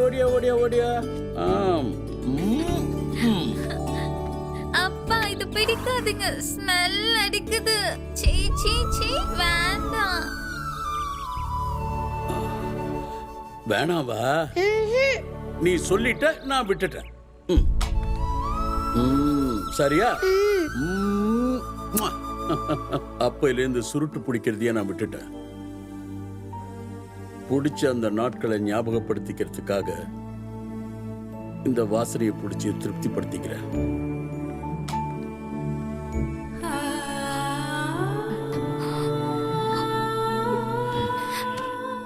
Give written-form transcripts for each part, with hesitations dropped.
ஓடியா ஓடியா ஓடியா. அப்பா இது பிடிக்காதுங்க, ஸ்மெல் அடிக்குது. சீ சீ சீ, வேண்டாம். வேணாவா? நீ சொல்லிட்ட, நான் விட்டுட்டேன். சரியா? அப்பையிலேருந்து சுருட்டு பிடிக்கிறதையே நான் விட்டுட்டேன். பிடிச்ச அந்த நாட்களை ஞாபகப்படுத்திக்கிறதுக்காக இந்த வாசனையை பிடிச்சி திருப்திப்படுத்திக்கிறேன்.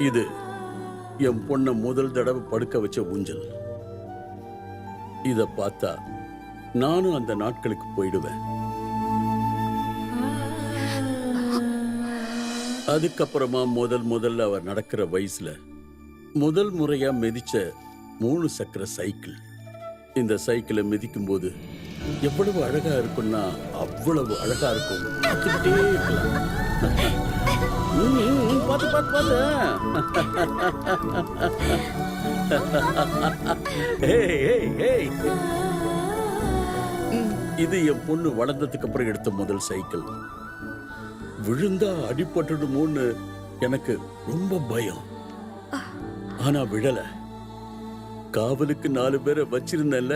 இது என் பொண்ணை முதல் தடவை படுக்க வச்ச ஊஞ்சல். இத பார்த்தா நானும் அந்த நாட்களுக்கு போயிடுவேன். அதுக்கப்புறமா முதல்ல அவர் நடக்கிற வயசுல முதல் முறையா மிதிச்ச 3 சக்கர சைக்கிள். இந்த சைக்கிளை மிதிக்கும் போது எவ்வளவு அழகா இருக்கும்னா அவ்வளவு அழகா இருக்கும். பார்த்துக்கிட்டே இருக்கலாம். பார்த்து பார்த்து பார்த்து. இது என் பொண்ணு வளர்ந்ததுக்கு அப்புறம் எடுத்த முதல் சைக்கிள். விழுந்தா அடிபட்டுடுமோன்னு எனக்கு ரொம்ப பயம். ஆனா விழல. காவலுக்கு 4 பேரை வச்சிருந்தேன்ல,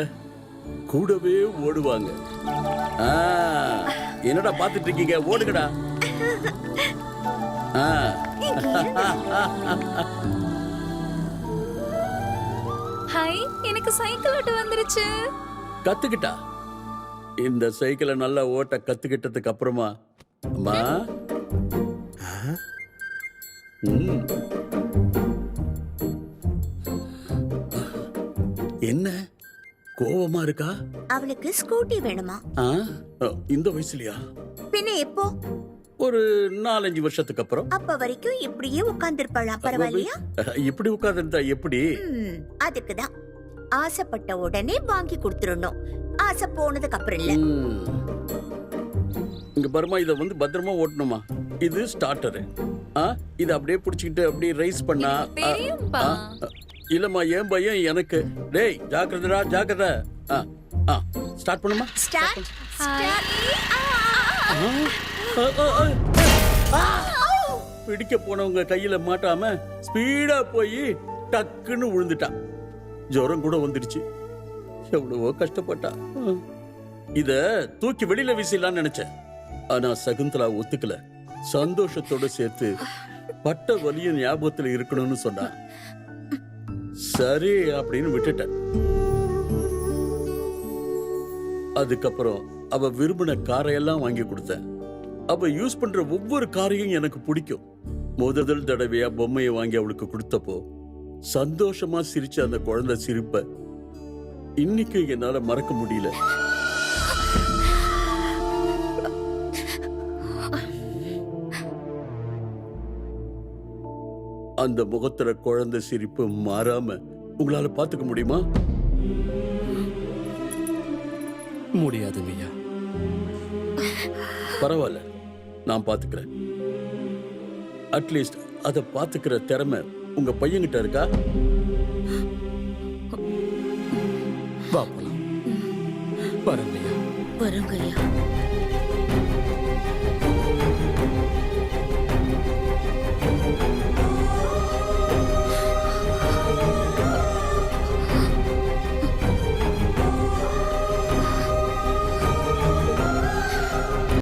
கூடவே ஓடுவாங்க. என்னடா பாத்துட்டு இருக்கீங்க, ஓடுங்கடா. ஹாய், எனக்கு சைக்கிள் ஓட்ட வந்துருச்சு. கத்துக்கிட்டா? இந்த சைக்கிளை நல்லா ஓட்ட கத்துக்கிட்டதுக்கு அப்புறமா அம்மா என்ன கோவமா இருக்கா? அவளுக்கு ஸ்கூட்டி வேணுமா? இந்த வயசுலயா? பின்ன எப்போ? ஒரு 4-5 வருஷத்துக்கு அப்புறம். அப்ப வரைக்கும் இப்படியே உட்கார்ந்திருப்பாளா? பரவாயில்லையா? இப்படி உட்கார்ந்திருந்தா எப்படி? அதுக்குதான் ஆசைப்பட்ட உடனே வாங்கி கொடுத்துடணும். ஆசை போனதுக்கு அப்புறம் இல்ல. இங்க பர்மா, இத வந்து பத்திரமா ஓட்டணுமா? இது ஸ்டார்டரு. இத அப்படியே புடிச்சிட்டு அப்படியே ரைஸ் பண்ணா. இல்லம்மா, ஏன் பயம் எனக்கு. டேய் ஜாக்கிரதா ஜாக்கிரதா. ஸ்டார்ட் பண்ணுமா? ஸ்டார்ட். பிடிக்க போனவங்க கையில மாட்டாம ஸ்பீடா போய் டக்குன்னு விழுந்துட்டா. ஜுரம் கூட வந்துடுச்சு. எவ்வளவோ கஷ்டப்பட்டா. இத தூக்கி வெளியில வீசலாம்னு நினைச்சேன். ஆனா சகுந்தலா ஒத்துக்கல. சந்தோஷத்தோட சேர்த்து பட்ட வலியும் ஞாபகத்துல இருக்கணும்னு சொன்னா. சரி அப்படின்னு விட்டுட்டேன். அதுக்கப்புறம் அவ விரும்பின காரையெல்லாம் வாங்கி கொடுத்தேன். அவ யூஸ் பண்ற ஒவ்வொரு காரையும் எனக்கு பிடிக்கும். முதல் தடவையா பொம்மையை வாங்கி அவளுக்கு கொடுத்தப்போ சந்தோஷமா சிரிச்ச அந்த குழந்தை சிரிப்ப இன்னைக்கு என்னால மறக்க முடியல. அந்த முகத்துல குழந்தை சிரிப்பு மாறாம உங்களால பாத்துக்க முடியுமா? முடியாதுங்கய்யா. பரவாயில்ல, நான் பாத்துக்கிறேன். அட்லீஸ்ட் அத பாத்துக்கிற திறமை உங்க பையன்கிட்ட இருக்கா? வா போலாம். வரங்கய்யா. வருங்கய்யா.